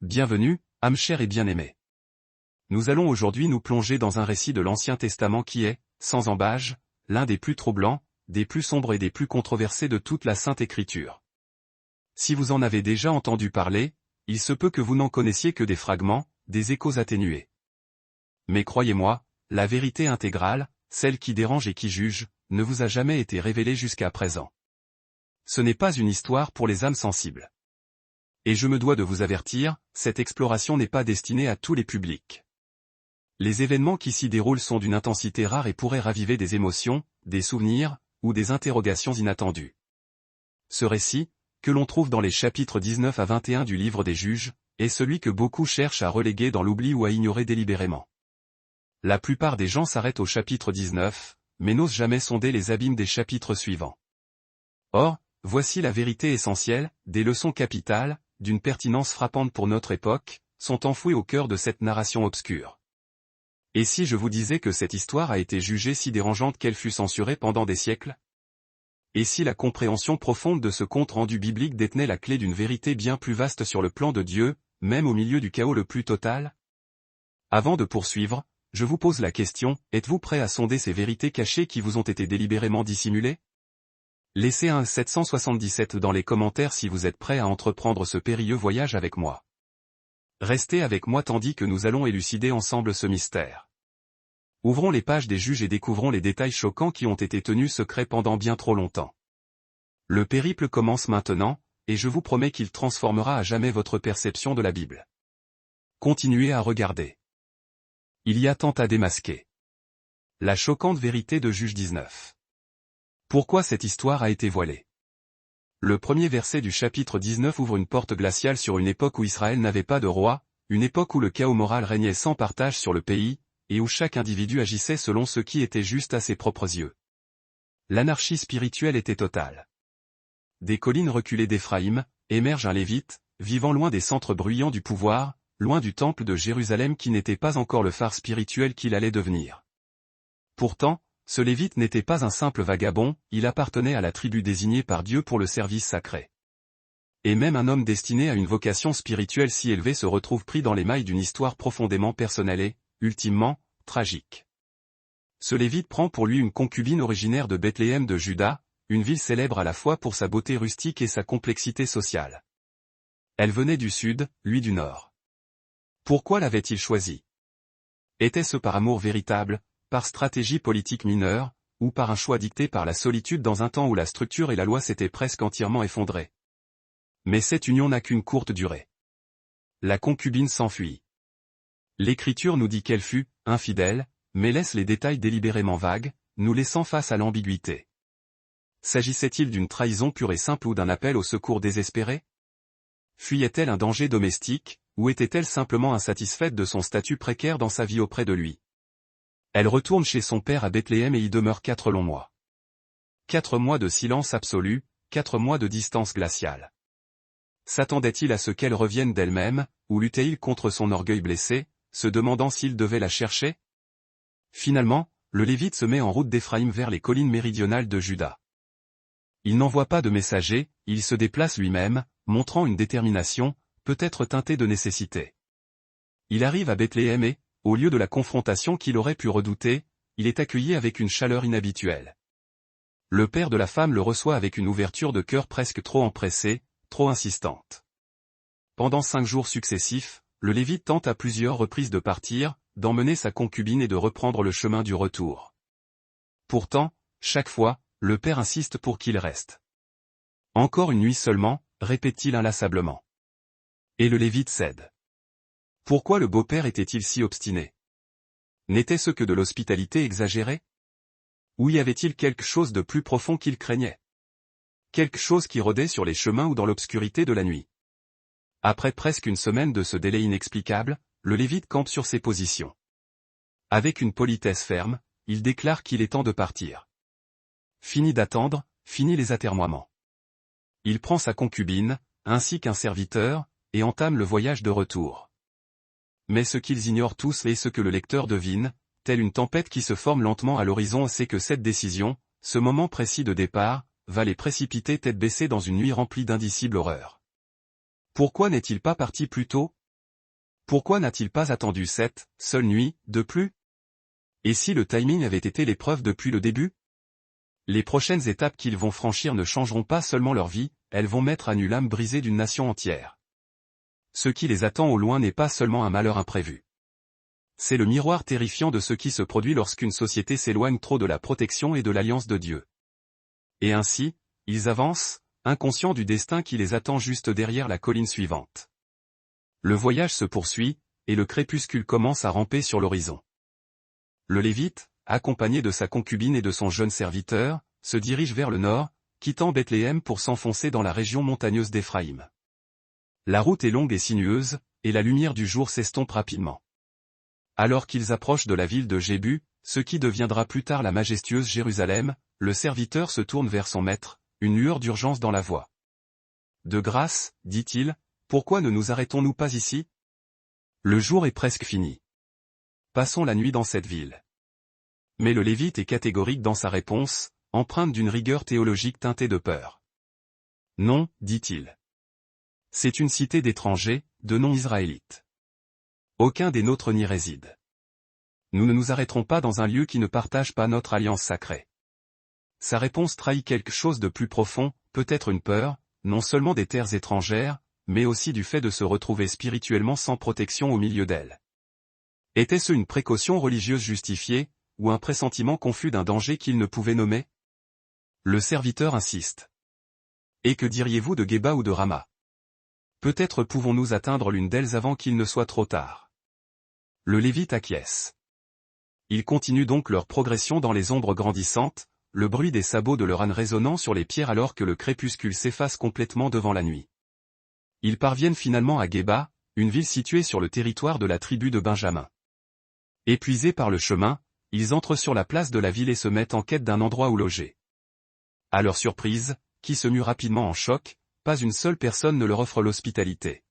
Bienvenue, âmes chères et bien-aimées. Nous allons aujourd'hui nous plonger dans un récit de l'Ancien Testament qui est, sans embâge, l'un des plus troublants, des plus sombres et des plus controversés de toute la Sainte Écriture. Si vous en avez déjà entendu parler, il se peut que vous n'en connaissiez que des fragments, des échos atténués. Mais croyez-moi, la vérité intégrale, celle qui dérange et qui juge, ne vous a jamais été révélée jusqu'à présent. Ce n'est pas une histoire pour les âmes sensibles. Et je me dois de vous avertir, cette exploration n'est pas destinée à tous les publics. Les événements qui s'y déroulent sont d'une intensité rare et pourraient raviver des émotions, des souvenirs, ou des interrogations inattendues. Ce récit, que l'on trouve dans les chapitres 19 à 21 du livre des Juges, est celui que beaucoup cherchent à reléguer dans l'oubli ou à ignorer délibérément. La plupart des gens s'arrêtent au chapitre 19, mais n'osent jamais sonder les abîmes des chapitres suivants. Or, voici la vérité essentielle, des leçons capitales, d'une pertinence frappante pour notre époque, sont enfouies au cœur de cette narration obscure. Et si je vous disais que cette histoire a été jugée si dérangeante qu'elle fut censurée pendant des siècles? Et si la compréhension profonde de ce conte rendu biblique détenait la clé d'une vérité bien plus vaste sur le plan de Dieu, même au milieu du chaos le plus total? Avant de poursuivre, je vous pose la question, êtes-vous prêt à sonder ces vérités cachées qui vous ont été délibérément dissimulées? Laissez un 777 dans les commentaires si vous êtes prêt à entreprendre ce périlleux voyage avec moi. Restez avec moi tandis que nous allons élucider ensemble ce mystère. Ouvrons les pages des Juges et découvrons les détails choquants qui ont été tenus secrets pendant bien trop longtemps. Le périple commence maintenant, et je vous promets qu'il transformera à jamais votre perception de la Bible. Continuez à regarder. Il y a tant à démasquer. La choquante vérité de Juges 19. Pourquoi cette histoire a été voilée? Le premier verset du chapitre 19 ouvre une porte glaciale sur une époque où Israël n'avait pas de roi, une époque où le chaos moral régnait sans partage sur le pays, et où chaque individu agissait selon ce qui était juste à ses propres yeux. L'anarchie spirituelle était totale. Des collines reculées d'Éphraïm, émerge un Lévite, vivant loin des centres bruyants du pouvoir, loin du temple de Jérusalem qui n'était pas encore le phare spirituel qu'il allait devenir. Pourtant, ce Lévite n'était pas un simple vagabond, il appartenait à la tribu désignée par Dieu pour le service sacré. Et même un homme destiné à une vocation spirituelle si élevée se retrouve pris dans les mailles d'une histoire profondément personnelle et, ultimement, tragique. Ce Lévite prend pour lui une concubine originaire de Bethléem de Juda, une ville célèbre à la fois pour sa beauté rustique et sa complexité sociale. Elle venait du sud, lui du nord. Pourquoi l'avait-il choisie? Était-ce par amour véritable, par stratégie politique mineure, ou par un choix dicté par la solitude dans un temps où la structure et la loi s'étaient presque entièrement effondrées? Mais cette union n'a qu'une courte durée. La concubine s'enfuit. L'Écriture nous dit qu'elle fut infidèle, mais laisse les détails délibérément vagues, nous laissant face à l'ambiguïté. S'agissait-il d'une trahison pure et simple ou d'un appel au secours désespéré? Fuyait-elle un danger domestique, ou était-elle simplement insatisfaite de son statut précaire dans sa vie auprès de lui? Elle retourne chez son père à Bethléem et y demeure 4 longs mois. 4 mois de silence absolu, 4 mois de distance glaciale. S'attendait-il à ce qu'elle revienne d'elle-même, ou luttait-il contre son orgueil blessé, se demandant s'il devait la chercher? Finalement, le Lévite se met en route d'Éphraïm vers les collines méridionales de Juda. Il n'envoie pas de messager, il se déplace lui-même, montrant une détermination, peut-être teintée de nécessité. Il arrive à Bethléem et, au lieu de la confrontation qu'il aurait pu redouter, il est accueilli avec une chaleur inhabituelle. Le père de la femme le reçoit avec une ouverture de cœur presque trop empressée, trop insistante. Pendant 5 jours successifs, le Lévite tente à plusieurs reprises de partir, d'emmener sa concubine et de reprendre le chemin du retour. Pourtant, chaque fois, le père insiste pour qu'il reste. Encore une nuit seulement, répète-t-il inlassablement. Et le Lévite cède. Pourquoi le beau-père était-il si obstiné? N'était-ce que de l'hospitalité exagérée? Ou y avait-il quelque chose de plus profond qu'il craignait? Quelque chose qui rôdait sur les chemins ou dans l'obscurité de la nuit? Après presque une semaine de ce délai inexplicable, le Lévite campe sur ses positions. Avec une politesse ferme, il déclare qu'il est temps de partir. Fini d'attendre, fini les atermoiements. Il prend sa concubine, ainsi qu'un serviteur, et entame le voyage de retour. Mais ce qu'ils ignorent tous et ce que le lecteur devine, telle une tempête qui se forme lentement à l'horizon, c'est que cette décision, ce moment précis de départ, va les précipiter tête baissée dans une nuit remplie d'indicibles horreurs. Pourquoi n'est-il pas parti plus tôt? Pourquoi n'a-t-il pas attendu 7 seules nuits de plus? Et si le timing avait été l'épreuve depuis le début? Les prochaines étapes qu'ils vont franchir ne changeront pas seulement leur vie, elles vont mettre à nu l'âme brisée d'une nation entière. Ce qui les attend au loin n'est pas seulement un malheur imprévu. C'est le miroir terrifiant de ce qui se produit lorsqu'une société s'éloigne trop de la protection et de l'alliance de Dieu. Et ainsi, ils avancent, inconscients du destin qui les attend juste derrière la colline suivante. Le voyage se poursuit, et le crépuscule commence à ramper sur l'horizon. Le Lévite, accompagné de sa concubine et de son jeune serviteur, se dirige vers le nord, quittant Bethléem pour s'enfoncer dans la région montagneuse d'Éphraïm. La route est longue et sinueuse, et la lumière du jour s'estompe rapidement. Alors qu'ils approchent de la ville de Jébu, ce qui deviendra plus tard la majestueuse Jérusalem, le serviteur se tourne vers son maître, une lueur d'urgence dans la voix. « De grâce, dit-il, pourquoi ne nous arrêtons-nous pas ici? Le jour est presque fini. Passons la nuit dans cette ville. » Mais le Lévite est catégorique dans sa réponse, empreinte d'une rigueur théologique teintée de peur. « Non, dit-il. C'est une cité d'étrangers, de non-israélites. Aucun des nôtres n'y réside. Nous ne nous arrêterons pas dans un lieu qui ne partage pas notre alliance sacrée. » Sa réponse trahit quelque chose de plus profond, peut-être une peur, non seulement des terres étrangères, mais aussi du fait de se retrouver spirituellement sans protection au milieu d'elles. Était-ce une précaution religieuse justifiée, ou un pressentiment confus d'un danger qu'il ne pouvait nommer? Le serviteur insiste. « Et que diriez-vous de Géba ou de Rama? Peut-être pouvons-nous atteindre l'une d'elles avant qu'il ne soit trop tard. » Le Lévite acquiesce. Ils continuent donc leur progression dans les ombres grandissantes, le bruit des sabots de leur âne résonnant sur les pierres alors que le crépuscule s'efface complètement devant la nuit. Ils parviennent finalement à Géba, une ville située sur le territoire de la tribu de Benjamin. Épuisés par le chemin, ils entrent sur la place de la ville et se mettent en quête d'un endroit où loger. À leur surprise, qui se mue rapidement en choc, pas une seule personne ne leur offre l'hospitalité.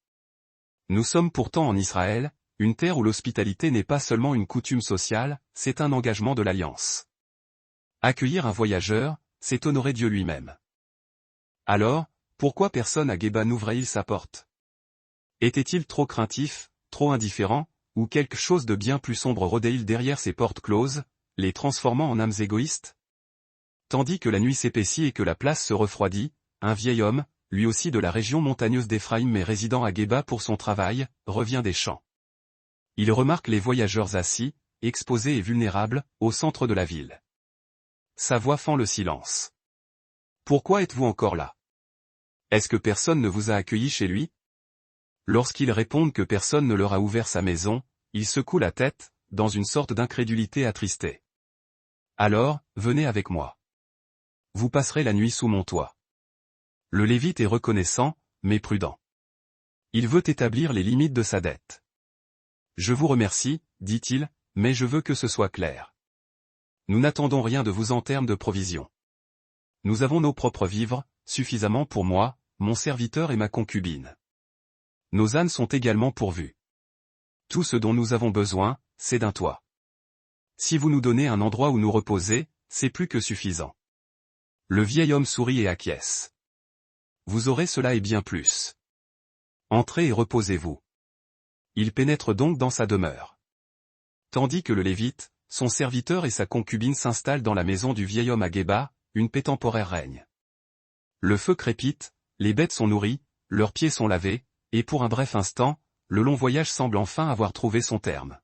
Nous sommes pourtant en Israël, une terre où l'hospitalité n'est pas seulement une coutume sociale, c'est un engagement de l'Alliance. Accueillir un voyageur, c'est honorer Dieu lui-même. Alors, pourquoi personne à Géba n'ouvrait-il sa porte? Était-il trop craintif, trop indifférent, ou quelque chose de bien plus sombre rôdait-il derrière ces portes closes, les transformant en âmes égoïstes? Tandis que la nuit s'épaissit et que la place se refroidit, un vieil homme, lui aussi de la région montagneuse d'Éphraïm mais résidant à Géba pour son travail, revient des champs. Il remarque les voyageurs assis, exposés et vulnérables, au centre de la ville. Sa voix fend le silence. « Pourquoi êtes-vous encore là? Est-ce que personne ne vous a accueilli chez lui? » Lorsqu'ils répondent que personne ne leur a ouvert sa maison, ils secouent la tête, dans une sorte d'incrédulité attristée. « Alors, venez avec moi. Vous passerez la nuit sous mon toit. » Le Lévite est reconnaissant, mais prudent. Il veut établir les limites de sa dette. « Je vous remercie, dit-il, mais je veux que ce soit clair. Nous n'attendons rien de vous en termes de provisions. Nous avons nos propres vivres, suffisamment pour moi, mon serviteur et ma concubine. Nos ânes sont également pourvus. Tout ce dont nous avons besoin, c'est d'un toit. Si vous nous donnez un endroit où nous reposer, c'est plus que suffisant. » Le vieil homme sourit et acquiesce. « Vous aurez cela et bien plus. Entrez et reposez-vous. » Il pénètre donc dans sa demeure. Tandis que le Lévite, son serviteur et sa concubine s'installent dans la maison du vieil homme à Géba, une paix temporaire règne. Le feu crépite, les bêtes sont nourries, leurs pieds sont lavés, et pour un bref instant, le long voyage semble enfin avoir trouvé son terme.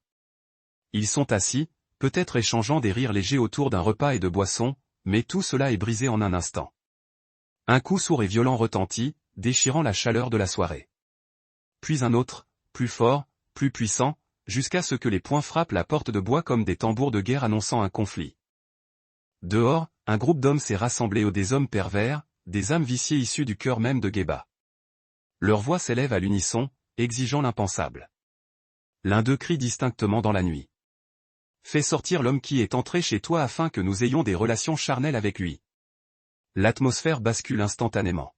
Ils sont assis, peut-être échangeant des rires légers autour d'un repas et de boissons, mais tout cela est brisé en un instant. Un coup sourd et violent retentit, déchirant la chaleur de la soirée. Puis un autre, plus fort, plus puissant, jusqu'à ce que les poings frappent la porte de bois comme des tambours de guerre annonçant un conflit. Dehors, un groupe d'hommes s'est rassemblé aux des hommes pervers, des âmes viciées issues du cœur même de Géba. Leurs voix s'élèvent à l'unisson, exigeant l'impensable. L'un d'eux crie distinctement dans la nuit. « Fais sortir l'homme qui est entré chez toi afin que nous ayons des relations charnelles avec lui. » L'atmosphère bascule instantanément.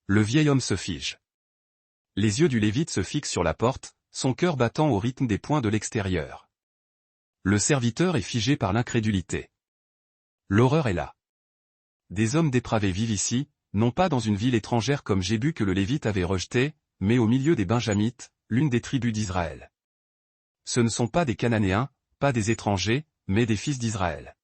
Le vieil homme se fige. Les yeux du Lévite se fixent sur la porte, son cœur battant au rythme des poings de l'extérieur. Le serviteur est figé par l'incrédulité. L'horreur est là. Des hommes dépravés vivent ici, non pas dans une ville étrangère comme Jébu que le Lévite avait rejeté, mais au milieu des Benjamites, l'une des tribus d'Israël. Ce ne sont pas des Cananéens, pas des étrangers, mais des fils d'Israël.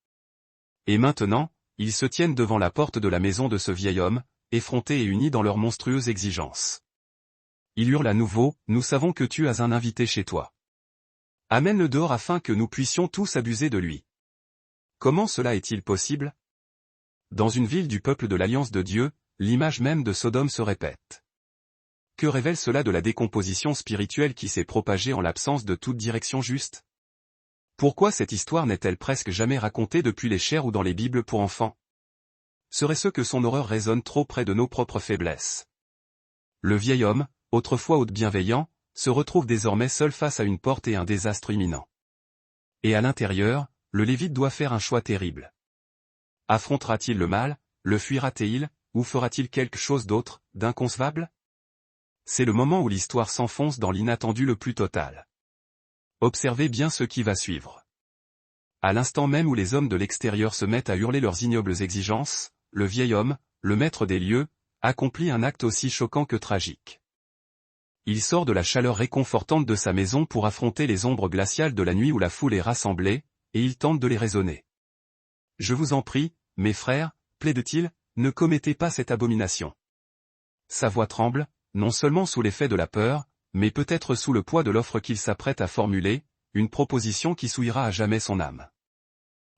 Et maintenant, ils se tiennent devant la porte de la maison de ce vieil homme, effrontés et unis dans leurs monstrueuses exigences. Il hurle à nouveau, « Nous savons que tu as un invité chez toi. Amène-le dehors afin que nous puissions tous abuser de lui. » Comment cela est-il possible? Dans une ville du peuple de l'Alliance de Dieu, l'image même de Sodome se répète. Que révèle cela de la décomposition spirituelle qui s'est propagée en l'absence de toute direction juste? Pourquoi cette histoire n'est-elle presque jamais racontée depuis les chairs ou dans les Bibles pour enfants? Serait-ce que son horreur résonne trop près de nos propres faiblesses? Le vieil homme, autrefois hôte bienveillant, se retrouve désormais seul face à une porte et un désastre imminent. Et à l'intérieur, le Lévite doit faire un choix terrible. Affrontera-t-il le mal, le fuira-t-il, ou fera-t-il quelque chose d'autre, d'inconcevable? C'est le moment où l'histoire s'enfonce dans l'inattendu le plus total. Observez bien ce qui va suivre. À l'instant même où les hommes de l'extérieur se mettent à hurler leurs ignobles exigences, le vieil homme, le maître des lieux, accomplit un acte aussi choquant que tragique. Il sort de la chaleur réconfortante de sa maison pour affronter les ombres glaciales de la nuit où la foule est rassemblée, et il tente de les raisonner. « Je vous en prie, mes frères, plaide-t-il, ne commettez pas cette abomination. » Sa voix tremble, non seulement sous l'effet de la peur, mais peut-être sous le poids de l'offre qu'il s'apprête à formuler, une proposition qui souillera à jamais son âme.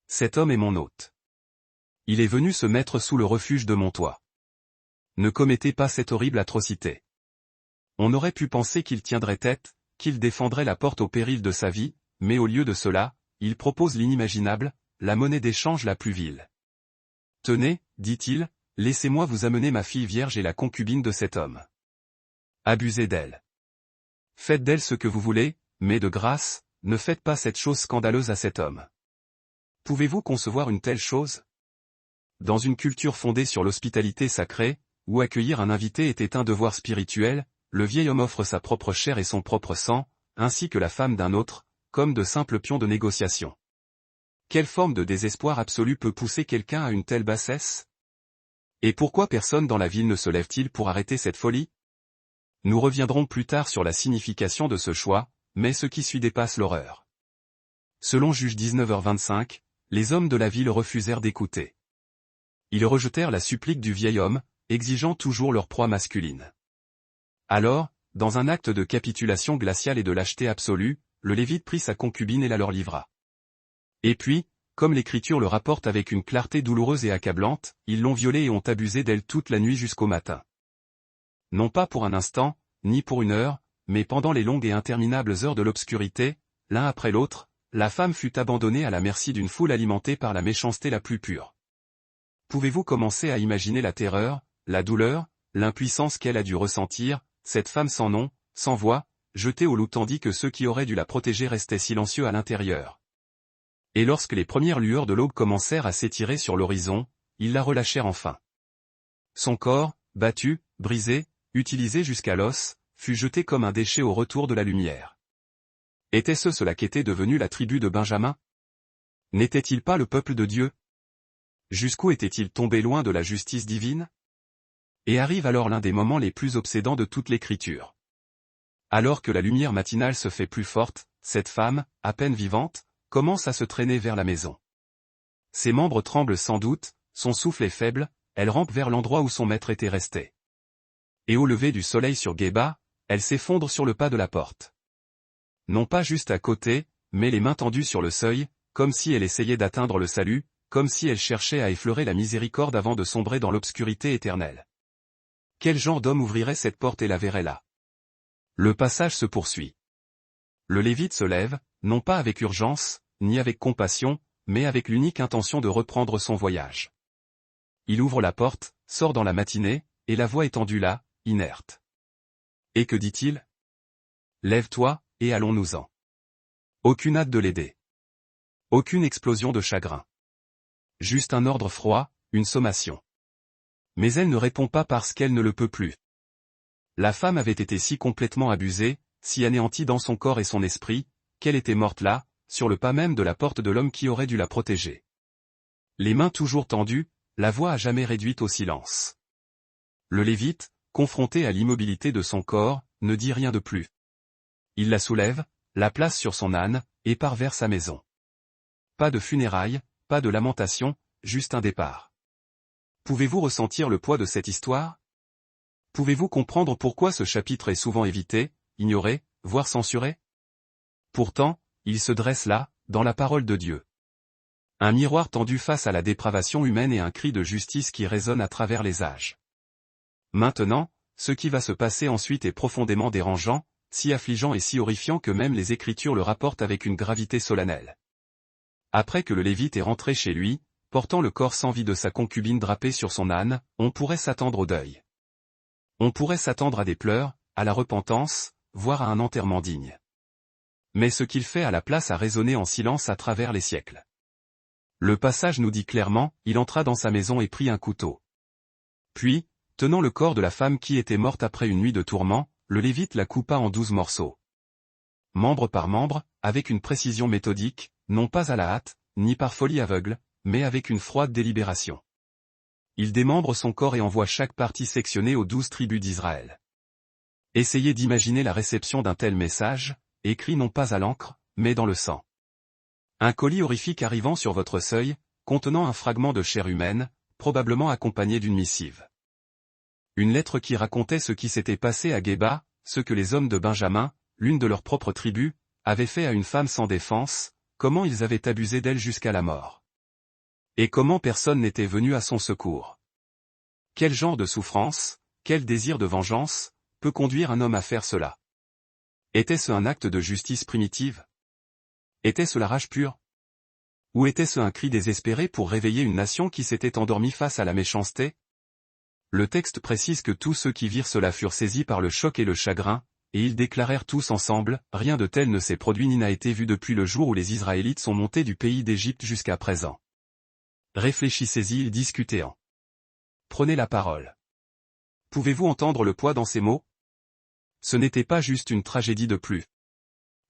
Cet homme est mon hôte. Il est venu se mettre sous le refuge de mon toit. Ne commettez pas cette horrible atrocité. On aurait pu penser qu'il tiendrait tête, qu'il défendrait la porte au péril de sa vie, mais au lieu de cela, il propose l'inimaginable, la monnaie d'échange la plus vile. « Tenez, dit-il, laissez-moi vous amener ma fille vierge et la concubine de cet homme. Abusez d'elle. Faites d'elle ce que vous voulez, mais de grâce, ne faites pas cette chose scandaleuse à cet homme. » Pouvez-vous concevoir une telle chose? Dans une culture fondée sur l'hospitalité sacrée, où accueillir un invité était un devoir spirituel, le vieil homme offre sa propre chair et son propre sang, ainsi que la femme d'un autre, comme de simples pions de négociation. Quelle forme de désespoir absolu peut pousser quelqu'un à une telle bassesse? Et pourquoi personne dans la ville ne se lève-t-il pour arrêter cette folie? Nous reviendrons plus tard sur la signification de ce choix, mais ce qui suit dépasse l'horreur. Selon Juge 19h25, les hommes de la ville refusèrent d'écouter. Ils rejetèrent la supplique du vieil homme, exigeant toujours leur proie masculine. Alors, dans un acte de capitulation glaciale et de lâcheté absolue, le Lévite prit sa concubine et la leur livra. Et puis, comme l'Écriture le rapporte avec une clarté douloureuse et accablante, ils l'ont violée et ont abusé d'elle toute la nuit jusqu'au matin. Non pas pour un instant, ni pour une heure, mais pendant les longues et interminables heures de l'obscurité, l'un après l'autre, la femme fut abandonnée à la merci d'une foule alimentée par la méchanceté la plus pure. Pouvez-vous commencer à imaginer la terreur, la douleur, l'impuissance qu'elle a dû ressentir, cette femme sans nom, sans voix, jetée au loup tandis que ceux qui auraient dû la protéger restaient silencieux à l'intérieur. Et lorsque les premières lueurs de l'aube commencèrent à s'étirer sur l'horizon, ils la relâchèrent enfin. Son corps, battu, brisé, utilisé jusqu'à l'os, fut jeté comme un déchet au retour de la lumière. Était-ce cela qu'était devenue la tribu de Benjamin? N'était-il pas le peuple de Dieu? Jusqu'où était-il tombé loin de la justice divine? Et arrive alors l'un des moments les plus obsédants de toute l'Écriture. Alors que la lumière matinale se fait plus forte, cette femme, à peine vivante, commence à se traîner vers la maison. Ses membres tremblent sans doute, son souffle est faible, elle rampe vers l'endroit où son maître était resté. Et au lever du soleil sur Géba, elle s'effondre sur le pas de la porte. Non pas juste à côté, mais les mains tendues sur le seuil, comme si elle essayait d'atteindre le salut, comme si elle cherchait à effleurer la miséricorde avant de sombrer dans l'obscurité éternelle. Quel genre d'homme ouvrirait cette porte et la verrait là? Le passage se poursuit. Le Lévite se lève, non pas avec urgence, ni avec compassion, mais avec l'unique intention de reprendre son voyage. Il ouvre la porte, sort dans la matinée, et la voit étendue là, inerte. Et que dit-il? Lève-toi, et allons-nous-en. Aucune hâte de l'aider. Aucune explosion de chagrin. Juste un ordre froid, une sommation. Mais elle ne répond pas parce qu'elle ne le peut plus. La femme avait été si complètement abusée, si anéantie dans son corps et son esprit, qu'elle était morte là, sur le pas même de la porte de l'homme qui aurait dû la protéger. Les mains toujours tendues, la voix à jamais réduite au silence. Le Lévite, confronté à l'immobilité de son corps, ne dit rien de plus. Il la soulève, la place sur son âne, et part vers sa maison. Pas de funérailles, pas de lamentation, juste un départ. Pouvez-vous ressentir le poids de cette histoire? Pouvez-vous comprendre pourquoi ce chapitre est souvent évité, ignoré, voire censuré? Pourtant, il se dresse là, dans la parole de Dieu. Un miroir tendu face à la dépravation humaine et un cri de justice qui résonne à travers les âges. Maintenant, ce qui va se passer ensuite est profondément dérangeant, si affligeant et si horrifiant que même les Écritures le rapportent avec une gravité solennelle. Après que le Lévite est rentré chez lui, portant le corps sans vie de sa concubine drapée sur son âne, on pourrait s'attendre au deuil. On pourrait s'attendre à des pleurs, à la repentance, voire à un enterrement digne. Mais ce qu'il fait à la place a résonné en silence à travers les siècles. Le passage nous dit clairement, il entra dans sa maison et prit un couteau. Puis, tenant le corps de la femme qui était morte après une nuit de tourment, le Lévite la coupa en 12 morceaux. Membre par membre, avec une précision méthodique, non pas à la hâte, ni par folie aveugle, mais avec une froide délibération. Il démembre son corps et envoie chaque partie sectionnée aux 12 tribus d'Israël. Essayez d'imaginer la réception d'un tel message, écrit non pas à l'encre, mais dans le sang. Un colis horrifique arrivant sur votre seuil, contenant un fragment de chair humaine, probablement accompagné d'une missive. Une lettre qui racontait ce qui s'était passé à Géba, ce que les hommes de Benjamin, l'une de leurs propres tribus, avaient fait à une femme sans défense, comment ils avaient abusé d'elle jusqu'à la mort. Et comment personne n'était venu à son secours. Quel genre de souffrance, quel désir de vengeance, peut conduire un homme à faire cela? Était-ce un acte de justice primitive? Était-ce la rage pure? Ou était-ce un cri désespéré pour réveiller une nation qui s'était endormie face à la méchanceté? Le texte précise que tous ceux qui virent cela furent saisis par le choc et le chagrin, et ils déclarèrent tous ensemble, « Rien de tel ne s'est produit ni n'a été vu depuis le jour où les Israélites sont montés du pays d'Égypte jusqu'à présent. » Réfléchissez-y, ils discutéant. Prenez la parole. Pouvez-vous entendre le poids dans ces mots? Ce n'était pas juste une tragédie de plus.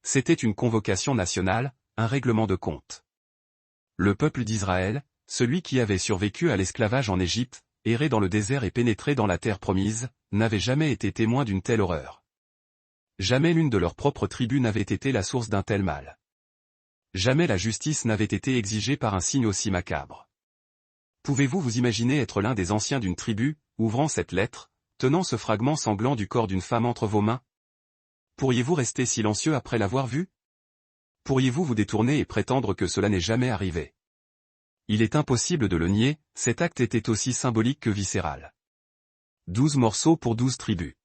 C'était une convocation nationale, un règlement de compte. Le peuple d'Israël, celui qui avait survécu à l'esclavage en Égypte, erré dans le désert et pénétré dans la terre promise, n'avait jamais été témoin d'une telle horreur. Jamais l'une de leurs propres tribus n'avait été la source d'un tel mal. Jamais la justice n'avait été exigée par un signe aussi macabre. Pouvez-vous vous imaginer être l'un des anciens d'une tribu, ouvrant cette lettre, tenant ce fragment sanglant du corps d'une femme entre vos mains? Pourriez-vous rester silencieux après l'avoir vu? Pourriez-vous vous détourner et prétendre que cela n'est jamais arrivé? Il est impossible de le nier, cet acte était aussi symbolique que viscéral. 12 morceaux pour 12 tribus.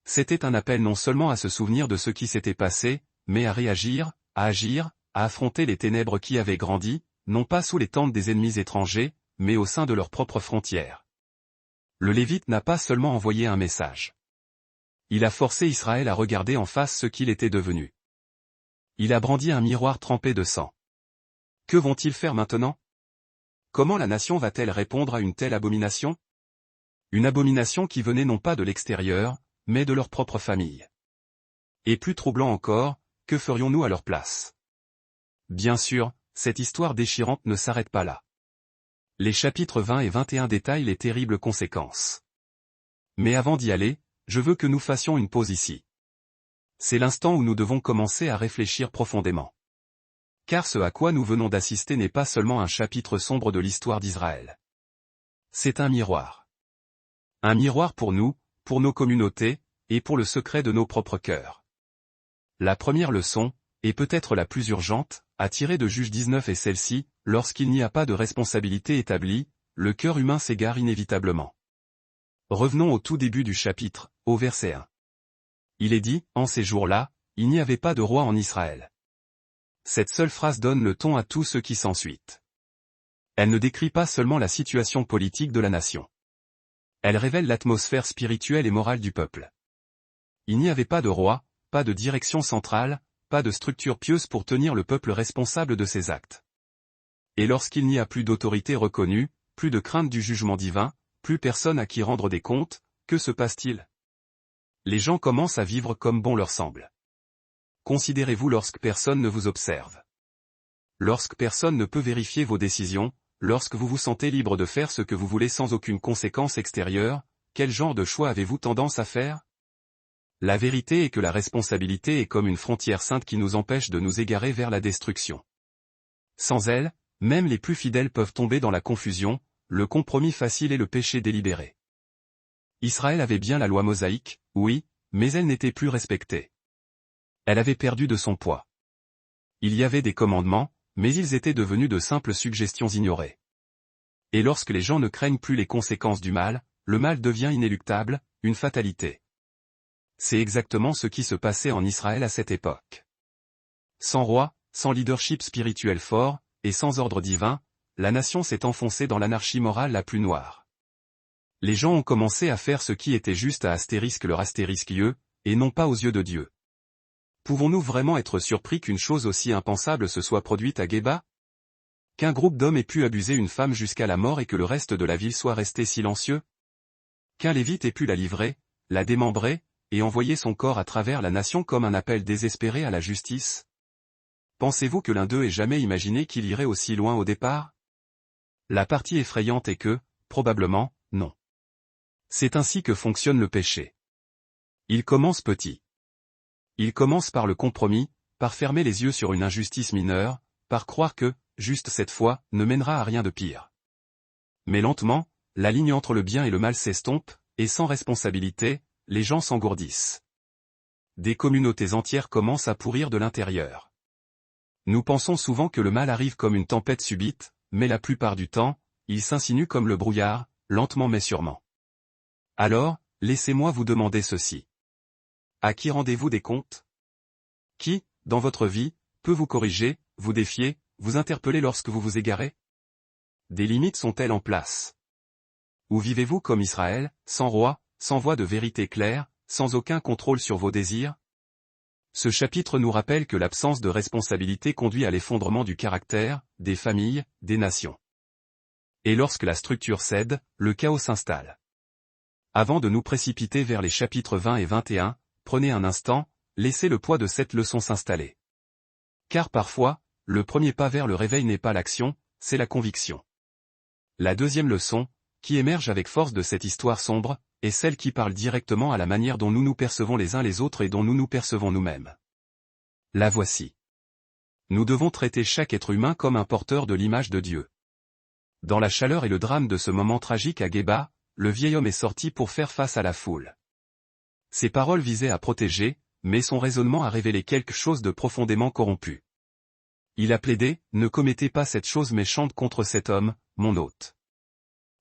C'était un appel non seulement à se souvenir de ce qui s'était passé, mais à réagir, à agir, à affronter les ténèbres qui avaient grandi, non pas sous les tentes des ennemis étrangers, mais au sein de leurs propres frontières. Le Lévite n'a pas seulement envoyé un message. Il a forcé Israël à regarder en face ce qu'il était devenu. Il a brandi un miroir trempé de sang. Que vont-ils faire maintenant? Comment la nation va-t-elle répondre à une telle abomination? Une abomination qui venait non pas de l'extérieur, mais de leur propre famille. Et plus troublant encore, que ferions-nous à leur place? Bien sûr, cette histoire déchirante ne s'arrête pas là. Les chapitres 20 et 21 détaillent les terribles conséquences. Mais avant d'y aller, je veux que nous fassions une pause ici. C'est l'instant où nous devons commencer à réfléchir profondément. Car ce à quoi nous venons d'assister n'est pas seulement un chapitre sombre de l'histoire d'Israël. C'est un miroir. Un miroir pour nous, pour nos communautés, et pour le secret de nos propres cœurs. La première leçon, et peut-être la plus urgente, à tirer de Juge 19 est celle-ci, lorsqu'il n'y a pas de responsabilité établie, le cœur humain s'égare inévitablement. Revenons au tout début du chapitre, au verset 1. Il est dit, en ces jours-là, il n'y avait pas de roi en Israël. Cette seule phrase donne le ton à tout ce qui s'ensuit. Elle ne décrit pas seulement la situation politique de la nation. Elle révèle l'atmosphère spirituelle et morale du peuple. Il n'y avait pas de roi, pas de direction centrale, pas de structure pieuse pour tenir le peuple responsable de ses actes. Et lorsqu'il n'y a plus d'autorité reconnue, plus de crainte du jugement divin, plus personne à qui rendre des comptes, que se passe-t-il? Les gens commencent à vivre comme bon leur semble. Considérez-vous lorsque personne ne vous observe. Lorsque personne ne peut vérifier vos décisions, lorsque vous vous sentez libre de faire ce que vous voulez sans aucune conséquence extérieure, quel genre de choix avez-vous tendance à faire? La vérité est que la responsabilité est comme une frontière sainte qui nous empêche de nous égarer vers la destruction. Sans elle, même les plus fidèles peuvent tomber dans la confusion, le compromis facile et le péché délibéré. Israël avait bien la loi mosaïque, oui, mais elle n'était plus respectée. Elle avait perdu de son poids. Il y avait des commandements, mais ils étaient devenus de simples suggestions ignorées. Et lorsque les gens ne craignent plus les conséquences du mal, le mal devient inéluctable, une fatalité. C'est exactement ce qui se passait en Israël à cette époque. Sans roi, sans leadership spirituel fort, et sans ordre divin, la nation s'est enfoncée dans l'anarchie morale la plus noire. Les gens ont commencé à faire ce qui était juste à leur astérisque yeux, et non pas aux yeux de Dieu. Pouvons-nous vraiment être surpris qu'une chose aussi impensable se soit produite à Géba? Qu'un groupe d'hommes ait pu abuser une femme jusqu'à la mort et que le reste de la ville soit resté silencieux? Qu'un lévite ait pu la livrer, la démembrer, et envoyer son corps à travers la nation comme un appel désespéré à la justice? Pensez-vous que l'un d'eux ait jamais imaginé qu'il irait aussi loin au départ? La partie effrayante est que, probablement, non. C'est ainsi que fonctionne le péché. Il commence petit. Il commence par le compromis, par fermer les yeux sur une injustice mineure, par croire que, juste cette fois, ne mènera à rien de pire. Mais lentement, la ligne entre le bien et le mal s'estompe, et sans responsabilité, les gens s'engourdissent. Des communautés entières commencent à pourrir de l'intérieur. Nous pensons souvent que le mal arrive comme une tempête subite, mais la plupart du temps, il s'insinue comme le brouillard, lentement mais sûrement. Alors, laissez-moi vous demander ceci. À qui rendez-vous des comptes? Qui, dans votre vie, peut vous corriger, vous défier, vous interpeller lorsque vous vous égarez? Des limites sont-elles en place? Ou vivez-vous comme Israël, sans roi, sans voie de vérité claire, sans aucun contrôle sur vos désirs? Ce chapitre nous rappelle que l'absence de responsabilité conduit à l'effondrement du caractère, des familles, des nations. Et lorsque la structure cède, le chaos s'installe. Avant de nous précipiter vers les chapitres 20 et 21, prenez un instant, laissez le poids de cette leçon s'installer. Car parfois, le premier pas vers le réveil n'est pas l'action, c'est la conviction. La deuxième leçon, qui émerge avec force de cette histoire sombre, est celle qui parle directement à la manière dont nous nous percevons les uns les autres et dont nous nous percevons nous-mêmes. La voici. Nous devons traiter chaque être humain comme un porteur de l'image de Dieu. Dans la chaleur et le drame de ce moment tragique à Géba, le vieil homme est sorti pour faire face à la foule. Ses paroles visaient à protéger, mais son raisonnement a révélé quelque chose de profondément corrompu. Il a plaidé, ne commettez pas cette chose méchante contre cet homme, mon hôte.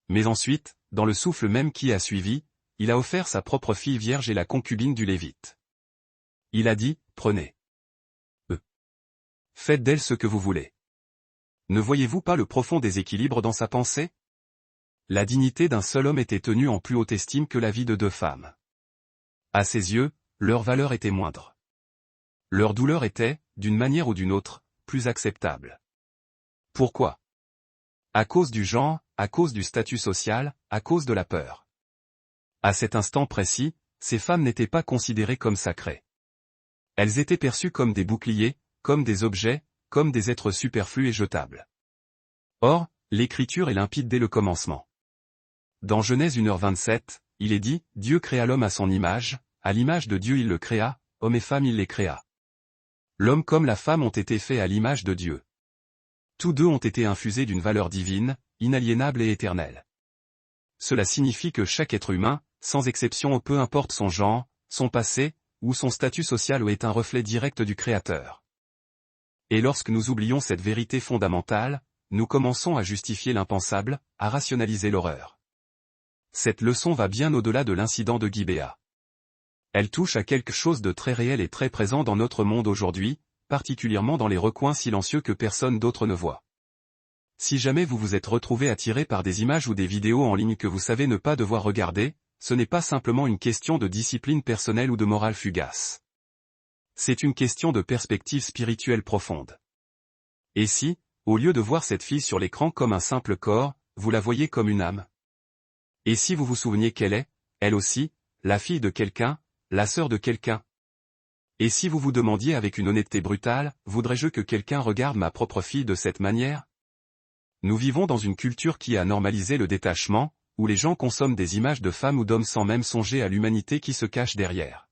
Mais ensuite, dans le souffle même qui a suivi, il a offert sa propre fille vierge et la concubine du Lévite. Il a dit, prenez. Faites d'elle ce que vous voulez. Ne voyez-vous pas le profond déséquilibre dans sa pensée? La dignité d'un seul homme était tenue en plus haute estime que la vie de deux femmes. À ses yeux, leur valeur était moindre. Leur douleur était, d'une manière ou d'une autre, plus acceptable. Pourquoi? À cause du genre, à cause du statut social, à cause de la peur. À cet instant précis, ces femmes n'étaient pas considérées comme sacrées. Elles étaient perçues comme des boucliers, comme des objets, comme des êtres superflus et jetables. Or, l'Écriture est limpide dès le commencement. Dans Genèse 1h27, il est dit, Dieu créa l'homme à son image, à l'image de Dieu il le créa, homme et femme il les créa. L'homme comme la femme ont été faits à l'image de Dieu. Tous deux ont été infusés d'une valeur divine, inaliénable et éternelle. Cela signifie que chaque être humain, sans exception peu importe son genre, son passé, ou son statut social est un reflet direct du Créateur. Et lorsque nous oublions cette vérité fondamentale, nous commençons à justifier l'impensable, à rationaliser l'horreur. Cette leçon va bien au-delà de l'incident de Gibéa. Elle touche à quelque chose de très réel et très présent dans notre monde aujourd'hui, particulièrement dans les recoins silencieux que personne d'autre ne voit. Si jamais vous vous êtes retrouvé attiré par des images ou des vidéos en ligne que vous savez ne pas devoir regarder, ce n'est pas simplement une question de discipline personnelle ou de morale fugace. C'est une question de perspective spirituelle profonde. Et si, au lieu de voir cette fille sur l'écran comme un simple corps, vous la voyez comme une âme? Et si vous vous souveniez qu'elle est, elle aussi, la fille de quelqu'un, la sœur de quelqu'un? Et si vous vous demandiez avec une honnêteté brutale, voudrais-je que quelqu'un regarde ma propre fille de cette manière? Nous vivons dans une culture qui a normalisé le détachement, où les gens consomment des images de femmes ou d'hommes sans même songer à l'humanité qui se cache derrière.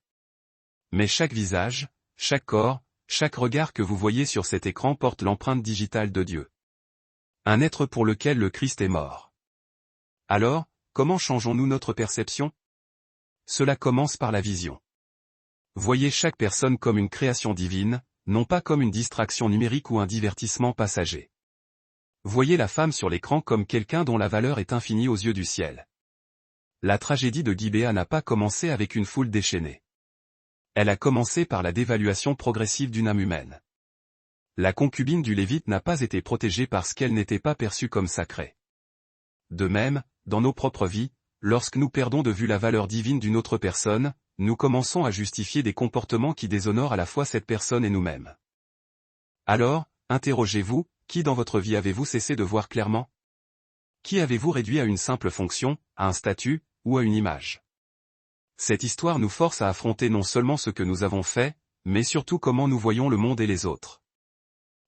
Mais chaque visage, chaque corps, chaque regard que vous voyez sur cet écran porte l'empreinte digitale de Dieu. Un être pour lequel le Christ est mort. Alors, comment changeons-nous notre perception? Cela commence par la vision. Voyez chaque personne comme une création divine, non pas comme une distraction numérique ou un divertissement passager. Voyez la femme sur l'écran comme quelqu'un dont la valeur est infinie aux yeux du ciel. La tragédie de Gibéa n'a pas commencé avec une foule déchaînée. Elle a commencé par la dévaluation progressive d'une âme humaine. La concubine du Lévite n'a pas été protégée parce qu'elle n'était pas perçue comme sacrée. De même, dans nos propres vies, lorsque nous perdons de vue la valeur divine d'une autre personne, nous commençons à justifier des comportements qui déshonorent à la fois cette personne et nous-mêmes. Alors, interrogez-vous, qui dans votre vie avez-vous cessé de voir clairement? Qui avez-vous réduit à une simple fonction, à un statut, ou à une image? Cette histoire nous force à affronter non seulement ce que nous avons fait, mais surtout comment nous voyons le monde et les autres.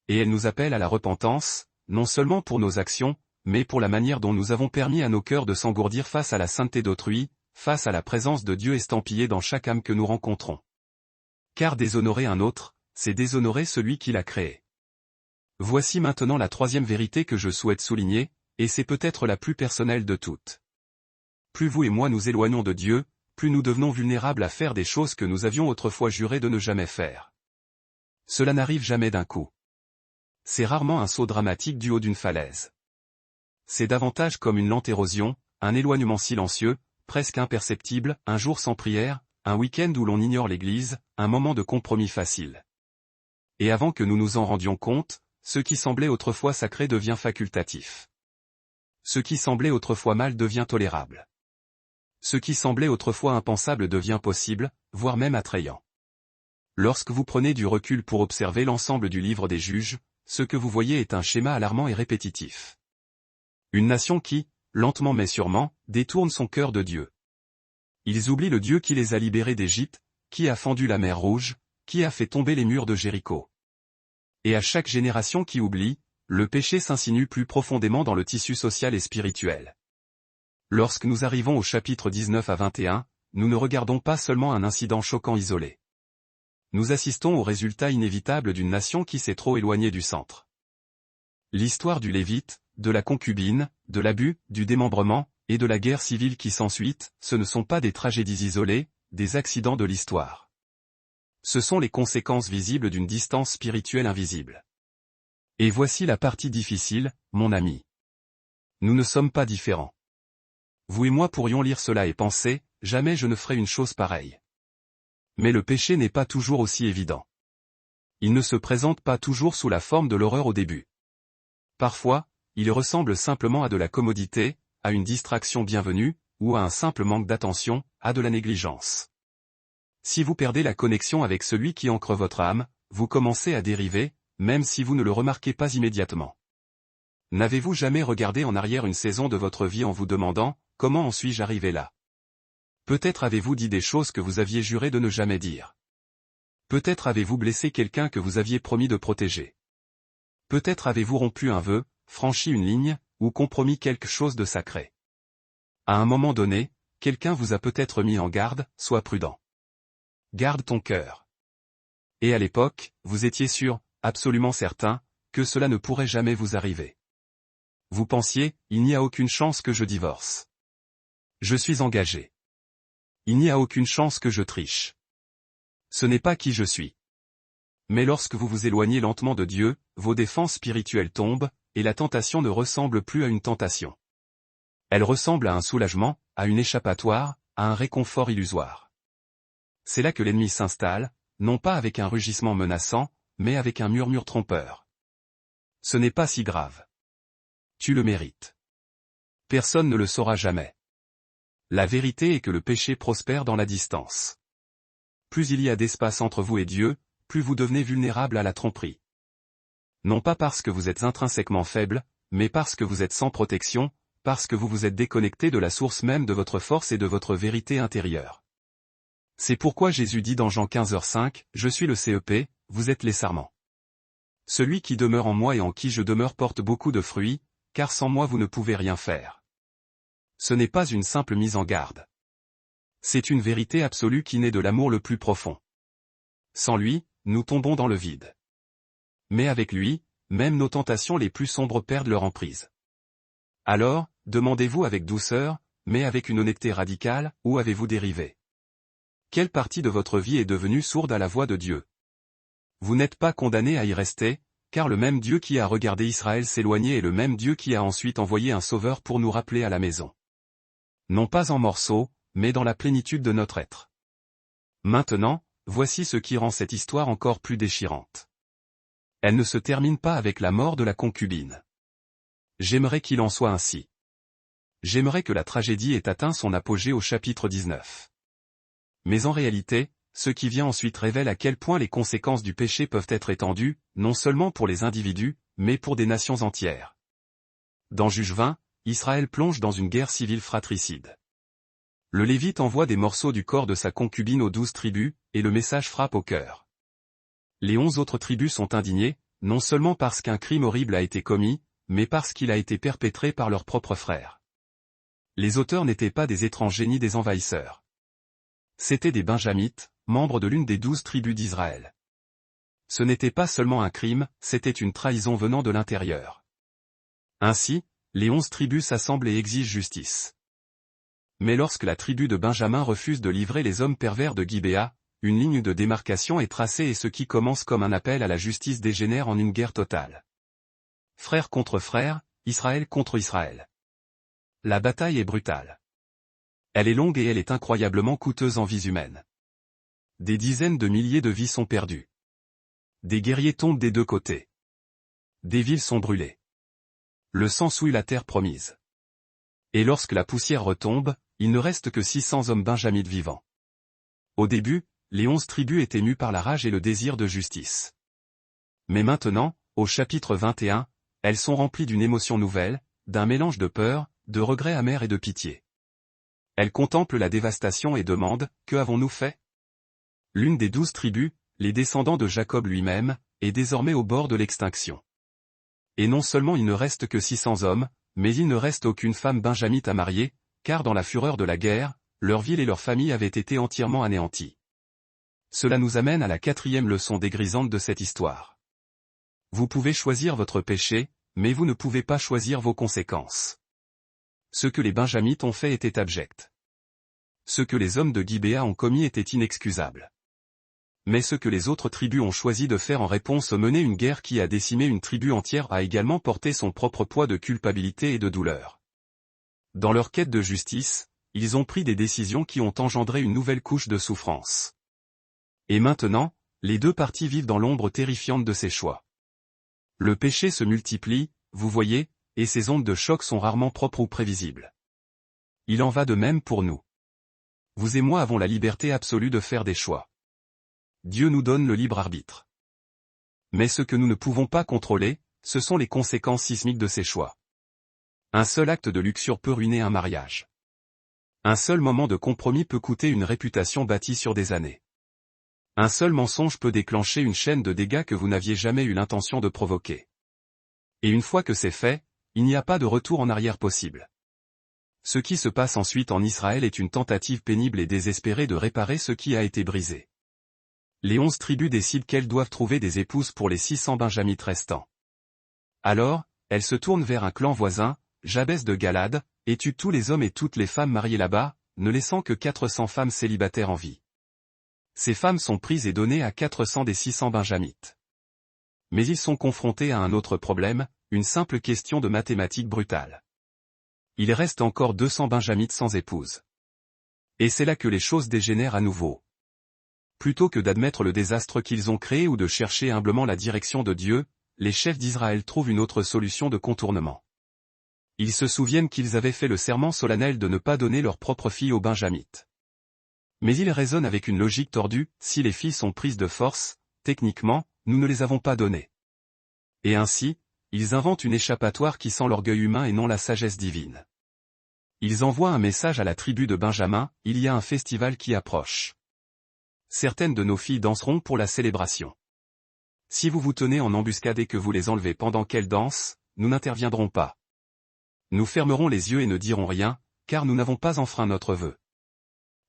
Et elle nous appelle à la repentance, non seulement pour nos actions, mais pour la manière dont nous avons permis à nos cœurs de s'engourdir face à la sainteté d'autrui, face à la présence de Dieu estampillée dans chaque âme que nous rencontrons. Car déshonorer un autre, c'est déshonorer celui qui l'a créé. Voici maintenant la troisième vérité que je souhaite souligner, et c'est peut-être la plus personnelle de toutes. Plus vous et moi nous éloignons de Dieu, plus nous devenons vulnérables à faire des choses que nous avions autrefois juré de ne jamais faire. Cela n'arrive jamais d'un coup. C'est rarement un saut dramatique du haut d'une falaise. C'est davantage comme une lente érosion, un éloignement silencieux, presque imperceptible, un jour sans prière, un week-end où l'on ignore l'Église, un moment de compromis facile. Et avant que nous nous en rendions compte, ce qui semblait autrefois sacré devient facultatif. Ce qui semblait autrefois mal devient tolérable. Ce qui semblait autrefois impensable devient possible, voire même attrayant. Lorsque vous prenez du recul pour observer l'ensemble du livre des Juges, ce que vous voyez est un schéma alarmant et répétitif. Une nation qui, lentement mais sûrement, détourne son cœur de Dieu. Ils oublient le Dieu qui les a libérés d'Égypte, qui a fendu la mer Rouge, qui a fait tomber les murs de Jéricho. Et à chaque génération qui oublie, le péché s'insinue plus profondément dans le tissu social et spirituel. Lorsque nous arrivons au chapitre 19 à 21, nous ne regardons pas seulement un incident choquant isolé. Nous assistons au résultat inévitable d'une nation qui s'est trop éloignée du centre. L'histoire du Lévite, de la concubine, de l'abus, du démembrement, et de la guerre civile qui s'ensuit, ce ne sont pas des tragédies isolées, des accidents de l'histoire. Ce sont les conséquences visibles d'une distance spirituelle invisible. Et voici la partie difficile, mon ami. Nous ne sommes pas différents. Vous et moi pourrions lire cela et penser, jamais je ne ferai une chose pareille. Mais le péché n'est pas toujours aussi évident. Il ne se présente pas toujours sous la forme de l'horreur au début. Parfois, il ressemble simplement à de la commodité, à une distraction bienvenue, ou à un simple manque d'attention, à de la négligence. Si vous perdez la connexion avec celui qui ancre votre âme, vous commencez à dériver, même si vous ne le remarquez pas immédiatement. N'avez-vous jamais regardé en arrière une saison de votre vie en vous demandant, comment en suis-je arrivé là? Peut-être avez-vous dit des choses que vous aviez juré de ne jamais dire. Peut-être avez-vous blessé quelqu'un que vous aviez promis de protéger. Peut-être avez-vous rompu un vœu, franchi une ligne, ou compromis quelque chose de sacré. À un moment donné, quelqu'un vous a peut-être mis en garde, sois prudent. Garde ton cœur. Et à l'époque, vous étiez sûr, absolument certain, que cela ne pourrait jamais vous arriver. Vous pensiez, il n'y a aucune chance que je divorce. Je suis engagé. Il n'y a aucune chance que je triche. Ce n'est pas qui je suis. Mais lorsque vous vous éloignez lentement de Dieu, vos défenses spirituelles tombent, et la tentation ne ressemble plus à une tentation. Elle ressemble à un soulagement, à une échappatoire, à un réconfort illusoire. C'est là que l'ennemi s'installe, non pas avec un rugissement menaçant, mais avec un murmure trompeur. Ce n'est pas si grave. Tu le mérites. Personne ne le saura jamais. La vérité est que le péché prospère dans la distance. Plus il y a d'espace entre vous et Dieu, plus vous devenez vulnérable à la tromperie. Non pas parce que vous êtes intrinsèquement faible, mais parce que vous êtes sans protection, parce que vous vous êtes déconnecté de la source même de votre force et de votre vérité intérieure. C'est pourquoi Jésus dit dans Jean 15h5, « Je suis le CEP, vous êtes les sarments. Celui qui demeure en moi et en qui je demeure porte beaucoup de fruits, car sans moi vous ne pouvez rien faire. » Ce n'est pas une simple mise en garde. C'est une vérité absolue qui naît de l'amour le plus profond. Sans lui, nous tombons dans le vide. Mais avec lui, même nos tentations les plus sombres perdent leur emprise. Alors, demandez-vous avec douceur, mais avec une honnêteté radicale, où avez-vous dérivé? Quelle partie de votre vie est devenue sourde à la voix de Dieu? Vous n'êtes pas condamné à y rester, car le même Dieu qui a regardé Israël s'éloigner est le même Dieu qui a ensuite envoyé un sauveur pour nous rappeler à la maison. Non pas en morceaux, mais dans la plénitude de notre être. Maintenant, voici ce qui rend cette histoire encore plus déchirante. Elle ne se termine pas avec la mort de la concubine. J'aimerais qu'il en soit ainsi. J'aimerais que la tragédie ait atteint son apogée au chapitre 19. Mais en réalité, ce qui vient ensuite révèle à quel point les conséquences du péché peuvent être étendues, non seulement pour les individus, mais pour des nations entières. Dans Juge 20, Israël plonge dans une guerre civile fratricide. Le Lévite envoie des morceaux du corps de sa concubine aux 12 tribus, et le message frappe au cœur. Les 11 autres tribus sont indignées, non seulement parce qu'un crime horrible a été commis, mais parce qu'il a été perpétré par leurs propres frères. Les auteurs n'étaient pas des étrangers ni des envahisseurs. C'étaient des Benjamites, membres de l'une des 12 tribus d'Israël. Ce n'était pas seulement un crime, c'était une trahison venant de l'intérieur. Ainsi, les 11 tribus s'assemblent et exigent justice. Mais lorsque la tribu de Benjamin refuse de livrer les hommes pervers de Gibéa, une ligne de démarcation est tracée et ce qui commence comme un appel à la justice dégénère en une guerre totale. Frère contre frère, Israël contre Israël. La bataille est brutale. Elle est longue et elle est incroyablement coûteuse en vies humaines. Des dizaines de milliers de vies sont perdues. Des guerriers tombent des deux côtés. Des villes sont brûlées. Le sang souille la terre promise. Et lorsque la poussière retombe, il ne reste que 600 hommes benjamites vivants. Au début, les 11 tribus étaient mues par la rage et le désir de justice. Mais maintenant, au chapitre 21, elles sont remplies d'une émotion nouvelle, d'un mélange de peur, de regret amer et de pitié. Elles contemplent la dévastation et demandent, « Que avons-nous fait ?» L'une des 12 tribus, les descendants de Jacob lui-même, est désormais au bord de l'extinction. Et non seulement il ne reste que 600 hommes, mais il ne reste aucune femme benjamite à marier, car dans la fureur de la guerre, leur ville et leur famille avaient été entièrement anéanties. Cela nous amène à la 4e leçon dégrisante de cette histoire. Vous pouvez choisir votre péché, mais vous ne pouvez pas choisir vos conséquences. Ce que les benjamites ont fait était abject. Ce que les hommes de Gibéa ont commis était inexcusable. Mais ce que les autres tribus ont choisi de faire en réponse à mener une guerre qui a décimé une tribu entière a également porté son propre poids de culpabilité et de douleur. Dans leur quête de justice, ils ont pris des décisions qui ont engendré une nouvelle couche de souffrance. Et maintenant, les deux parties vivent dans l'ombre terrifiante de ces choix. Le péché se multiplie, vous voyez, et ces ondes de choc sont rarement propres ou prévisibles. Il en va de même pour nous. Vous et moi avons la liberté absolue de faire des choix. Dieu nous donne le libre arbitre. Mais ce que nous ne pouvons pas contrôler, ce sont les conséquences sismiques de ces choix. Un seul acte de luxure peut ruiner un mariage. Un seul moment de compromis peut coûter une réputation bâtie sur des années. Un seul mensonge peut déclencher une chaîne de dégâts que vous n'aviez jamais eu l'intention de provoquer. Et une fois que c'est fait, il n'y a pas de retour en arrière possible. Ce qui se passe ensuite en Israël est une tentative pénible et désespérée de réparer ce qui a été brisé. Les 11 tribus décident qu'elles doivent trouver des épouses pour les 600 benjamites restants. Alors, elles se tournent vers un clan voisin, Jabès de Galad, et tuent tous les hommes et toutes les femmes mariées là-bas, ne laissant que 400 femmes célibataires en vie. Ces femmes sont prises et données à 400 des 600 benjamites. Mais ils sont confrontés à un autre problème, une simple question de mathématiques brutale. Il reste encore 200 benjamites sans épouse. Et c'est là que les choses dégénèrent à nouveau. Plutôt que d'admettre le désastre qu'ils ont créé ou de chercher humblement la direction de Dieu, les chefs d'Israël trouvent une autre solution de contournement. Ils se souviennent qu'ils avaient fait le serment solennel de ne pas donner leur propre fille aux benjamites. Mais ils raisonnent avec une logique tordue, si les filles sont prises de force, techniquement, nous ne les avons pas données. Et ainsi, ils inventent une échappatoire qui sent l'orgueil humain et non la sagesse divine. Ils envoient un message à la tribu de Benjamin, il y a un festival qui approche. Certaines de nos filles danseront pour la célébration. Si vous vous tenez en embuscade et que vous les enlevez pendant qu'elles dansent, nous n'interviendrons pas. Nous fermerons les yeux et ne dirons rien, car nous n'avons pas enfreint notre vœu.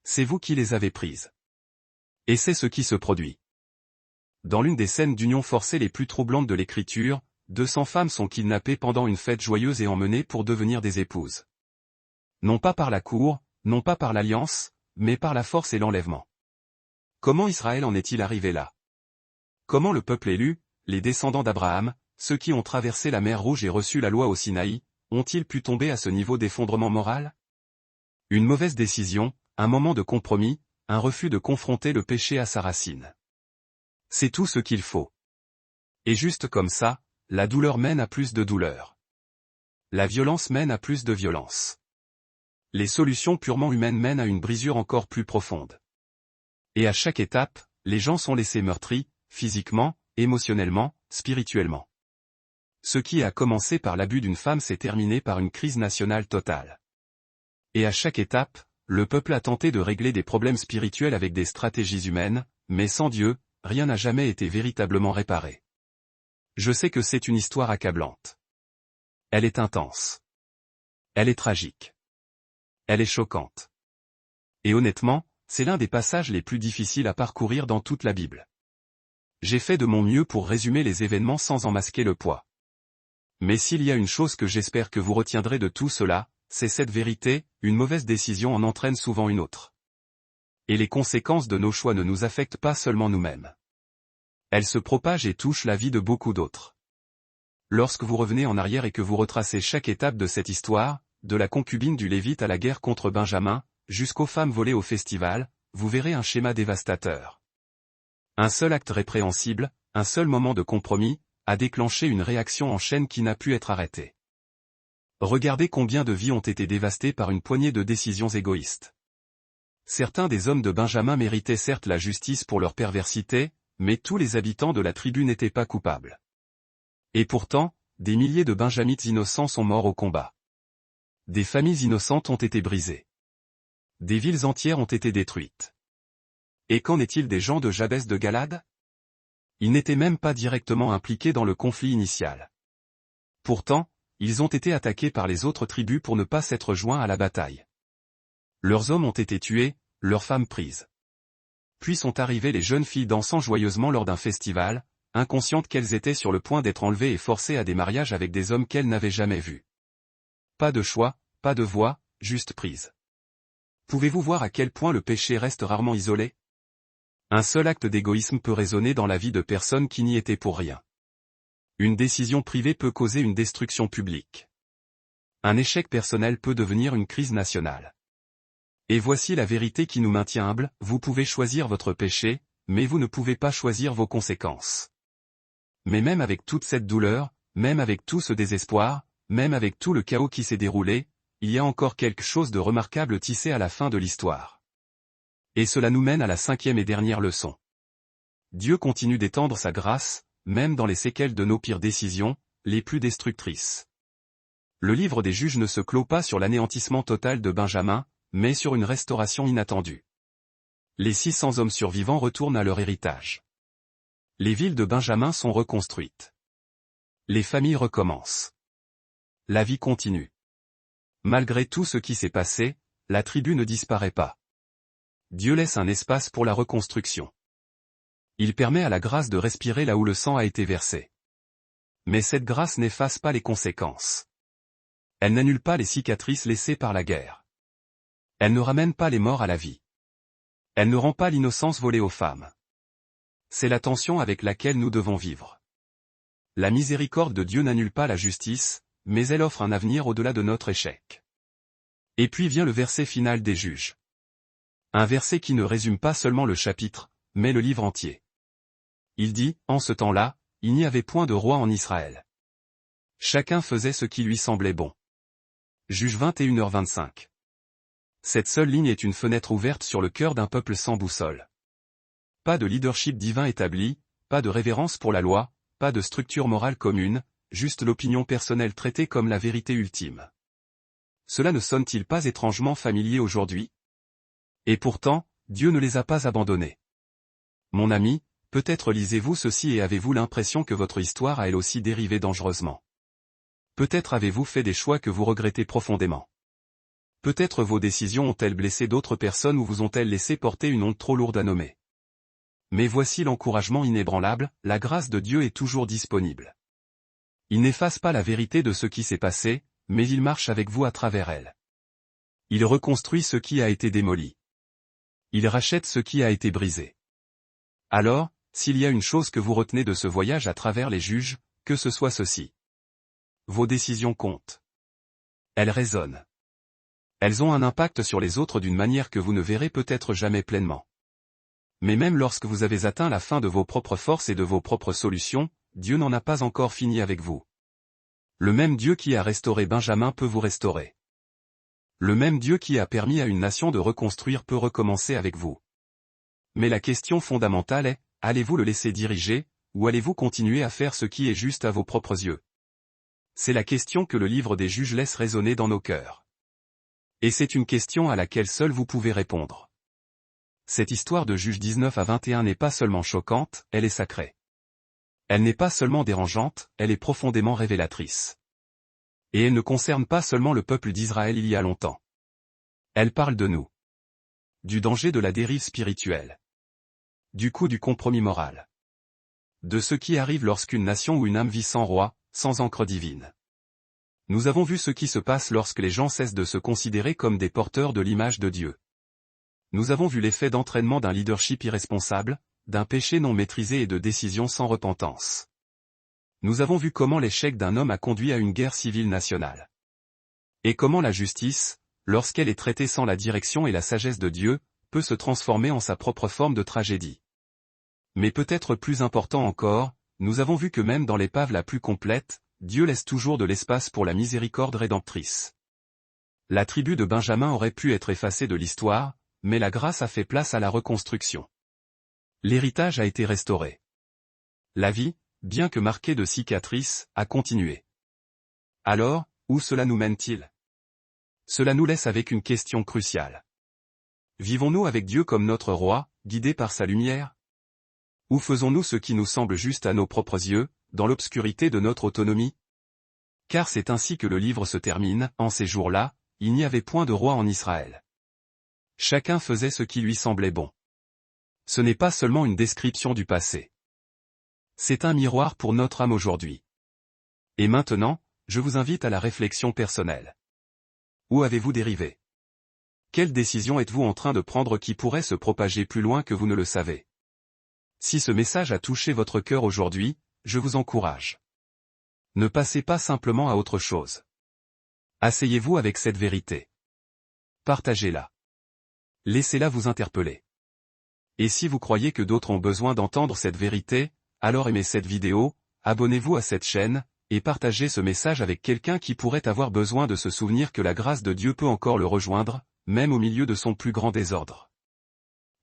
C'est vous qui les avez prises. Et c'est ce qui se produit. Dans l'une des scènes d'union forcée les plus troublantes de l'Écriture, 200 femmes sont kidnappées pendant une fête joyeuse et emmenées pour devenir des épouses. Non pas par la cour, non pas par l'alliance, mais par la force et l'enlèvement. Comment Israël en est-il arrivé là? Comment le peuple élu, les descendants d'Abraham, ceux qui ont traversé la mer Rouge et reçu la loi au Sinaï, ont-ils pu tomber à ce niveau d'effondrement moral? Une mauvaise décision, un moment de compromis, un refus de confronter le péché à sa racine. C'est tout ce qu'il faut. Et juste comme ça, la douleur mène à plus de douleur. La violence mène à plus de violence. Les solutions purement humaines mènent à une brisure encore plus profonde. Et à chaque étape, les gens sont laissés meurtris, physiquement, émotionnellement, spirituellement. Ce qui a commencé par l'abus d'une femme s'est terminé par une crise nationale totale. Et à chaque étape, le peuple a tenté de régler des problèmes spirituels avec des stratégies humaines, mais sans Dieu, rien n'a jamais été véritablement réparé. Je sais que c'est une histoire accablante. Elle est intense. Elle est tragique. Elle est choquante. Et honnêtement, c'est l'un des passages les plus difficiles à parcourir dans toute la Bible. J'ai fait de mon mieux pour résumer les événements sans en masquer le poids. Mais s'il y a une chose que j'espère que vous retiendrez de tout cela, c'est cette vérité, une mauvaise décision en entraîne souvent une autre. Et les conséquences de nos choix ne nous affectent pas seulement nous-mêmes. Elles se propagent et touchent la vie de beaucoup d'autres. Lorsque vous revenez en arrière et que vous retracez chaque étape de cette histoire, de la concubine du Lévite à la guerre contre Benjamin, jusqu'aux femmes volées au festival, vous verrez un schéma dévastateur. Un seul acte répréhensible, un seul moment de compromis, a déclenché une réaction en chaîne qui n'a pu être arrêtée. Regardez combien de vies ont été dévastées par une poignée de décisions égoïstes. Certains des hommes de Benjamin méritaient certes la justice pour leur perversité, mais tous les habitants de la tribu n'étaient pas coupables. Et pourtant, des milliers de Benjamites innocents sont morts au combat. Des familles innocentes ont été brisées. Des villes entières ont été détruites. Et qu'en est-il des gens de Jabès de Galade? Ils n'étaient même pas directement impliqués dans le conflit initial. Pourtant, ils ont été attaqués par les autres tribus pour ne pas s'être joints à la bataille. Leurs hommes ont été tués, leurs femmes prises. Puis sont arrivées les jeunes filles dansant joyeusement lors d'un festival, inconscientes qu'elles étaient sur le point d'être enlevées et forcées à des mariages avec des hommes qu'elles n'avaient jamais vus. Pas de choix, pas de voix, juste prise. Pouvez-vous voir à quel point le péché reste rarement isolé? Un seul acte d'égoïsme peut résonner dans la vie de personnes qui n'y étaient pour rien. Une décision privée peut causer une destruction publique. Un échec personnel peut devenir une crise nationale. Et voici la vérité qui nous maintient humbles, vous pouvez choisir votre péché, mais vous ne pouvez pas choisir vos conséquences. Mais même avec toute cette douleur, même avec tout ce désespoir, même avec tout le chaos qui s'est déroulé, il y a encore quelque chose de remarquable tissé à la fin de l'histoire. Et cela nous mène à la 5e et dernière leçon. Dieu continue d'étendre sa grâce, même dans les séquelles de nos pires décisions, les plus destructrices. Le livre des Juges ne se clôt pas sur l'anéantissement total de Benjamin, mais sur une restauration inattendue. Les 600 hommes survivants retournent à leur héritage. Les villes de Benjamin sont reconstruites. Les familles recommencent. La vie continue. Malgré tout ce qui s'est passé, la tribu ne disparaît pas. Dieu laisse un espace pour la reconstruction. Il permet à la grâce de respirer là où le sang a été versé. Mais cette grâce n'efface pas les conséquences. Elle n'annule pas les cicatrices laissées par la guerre. Elle ne ramène pas les morts à la vie. Elle ne rend pas l'innocence volée aux femmes. C'est la tension avec laquelle nous devons vivre. La miséricorde de Dieu n'annule pas la justice, mais elle offre un avenir au-delà de notre échec. Et puis vient le verset final des Juges. Un verset qui ne résume pas seulement le chapitre, mais le livre entier. Il dit, en ce temps-là, il n'y avait point de roi en Israël. Chacun faisait ce qui lui semblait bon. Juges 21h25. Cette seule ligne est une fenêtre ouverte sur le cœur d'un peuple sans boussole. Pas de leadership divin établi, pas de révérence pour la loi, pas de structure morale commune, juste l'opinion personnelle traitée comme la vérité ultime. Cela ne sonne-t-il pas étrangement familier aujourd'hui? Et pourtant, Dieu ne les a pas abandonnés. Mon ami, peut-être lisez-vous ceci et avez-vous l'impression que votre histoire a elle aussi dérivé dangereusement. Peut-être avez-vous fait des choix que vous regrettez profondément. Peut-être vos décisions ont-elles blessé d'autres personnes ou vous ont-elles laissé porter une honte trop lourde à nommer. Mais voici l'encouragement inébranlable, la grâce de Dieu est toujours disponible. Il n'efface pas la vérité de ce qui s'est passé, mais il marche avec vous à travers elle. Il reconstruit ce qui a été démoli. Il rachète ce qui a été brisé. Alors, s'il y a une chose que vous retenez de ce voyage à travers les juges, que ce soit ceci. Vos décisions comptent. Elles résonnent. Elles ont un impact sur les autres d'une manière que vous ne verrez peut-être jamais pleinement. Mais même lorsque vous avez atteint la fin de vos propres forces et de vos propres solutions, Dieu n'en a pas encore fini avec vous. Le même Dieu qui a restauré Benjamin peut vous restaurer. Le même Dieu qui a permis à une nation de reconstruire peut recommencer avec vous. Mais la question fondamentale est, allez-vous le laisser diriger, ou allez-vous continuer à faire ce qui est juste à vos propres yeux? C'est la question que le livre des Juges laisse résonner dans nos cœurs. Et c'est une question à laquelle seul vous pouvez répondre. Cette histoire de Juges 19 à 21 n'est pas seulement choquante, elle est sacrée. Elle n'est pas seulement dérangeante, elle est profondément révélatrice. Et elle ne concerne pas seulement le peuple d'Israël il y a longtemps. Elle parle de nous. Du danger de la dérive spirituelle. Du coût du compromis moral. De ce qui arrive lorsqu'une nation ou une âme vit sans roi, sans encre divine. Nous avons vu ce qui se passe lorsque les gens cessent de se considérer comme des porteurs de l'image de Dieu. Nous avons vu l'effet d'entraînement d'un leadership irresponsable, d'un péché non maîtrisé et de décisions sans repentance. Nous avons vu comment l'échec d'un homme a conduit à une guerre civile nationale. Et comment la justice, lorsqu'elle est traitée sans la direction et la sagesse de Dieu, peut se transformer en sa propre forme de tragédie. Mais peut-être plus important encore, nous avons vu que même dans l'épave la plus complète, Dieu laisse toujours de l'espace pour la miséricorde rédemptrice. La tribu de Benjamin aurait pu être effacée de l'histoire, mais la grâce a fait place à la reconstruction. L'héritage a été restauré. La vie, bien que marquée de cicatrices, a continué. Alors, où cela nous mène-t-il? Cela nous laisse avec une question cruciale. Vivons-nous avec Dieu comme notre roi, guidés par sa lumière? Ou faisons-nous ce qui nous semble juste à nos propres yeux, dans l'obscurité de notre autonomie? Car c'est ainsi que le livre se termine, en ces jours-là, il n'y avait point de roi en Israël. Chacun faisait ce qui lui semblait bon. Ce n'est pas seulement une description du passé. C'est un miroir pour notre âme aujourd'hui. Et maintenant, je vous invite à la réflexion personnelle. Où avez-vous dérivé? Quelle décision êtes-vous en train de prendre qui pourrait se propager plus loin que vous ne le savez? Si ce message a touché votre cœur aujourd'hui, je vous encourage. Ne passez pas simplement à autre chose. Asseyez-vous avec cette vérité. Partagez-la. Laissez-la vous interpeller. Et si vous croyez que d'autres ont besoin d'entendre cette vérité, alors aimez cette vidéo, abonnez-vous à cette chaîne, et partagez ce message avec quelqu'un qui pourrait avoir besoin de se souvenir que la grâce de Dieu peut encore le rejoindre, même au milieu de son plus grand désordre.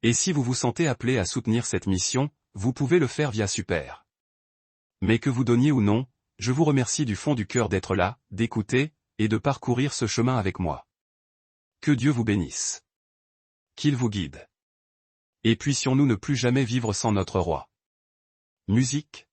Et si vous vous sentez appelé à soutenir cette mission, vous pouvez le faire via Super. Mais que vous donniez ou non, je vous remercie du fond du cœur d'être là, d'écouter, et de parcourir ce chemin avec moi. Que Dieu vous bénisse. Qu'il vous guide. Et puissions-nous ne plus jamais vivre sans notre roi. Musique.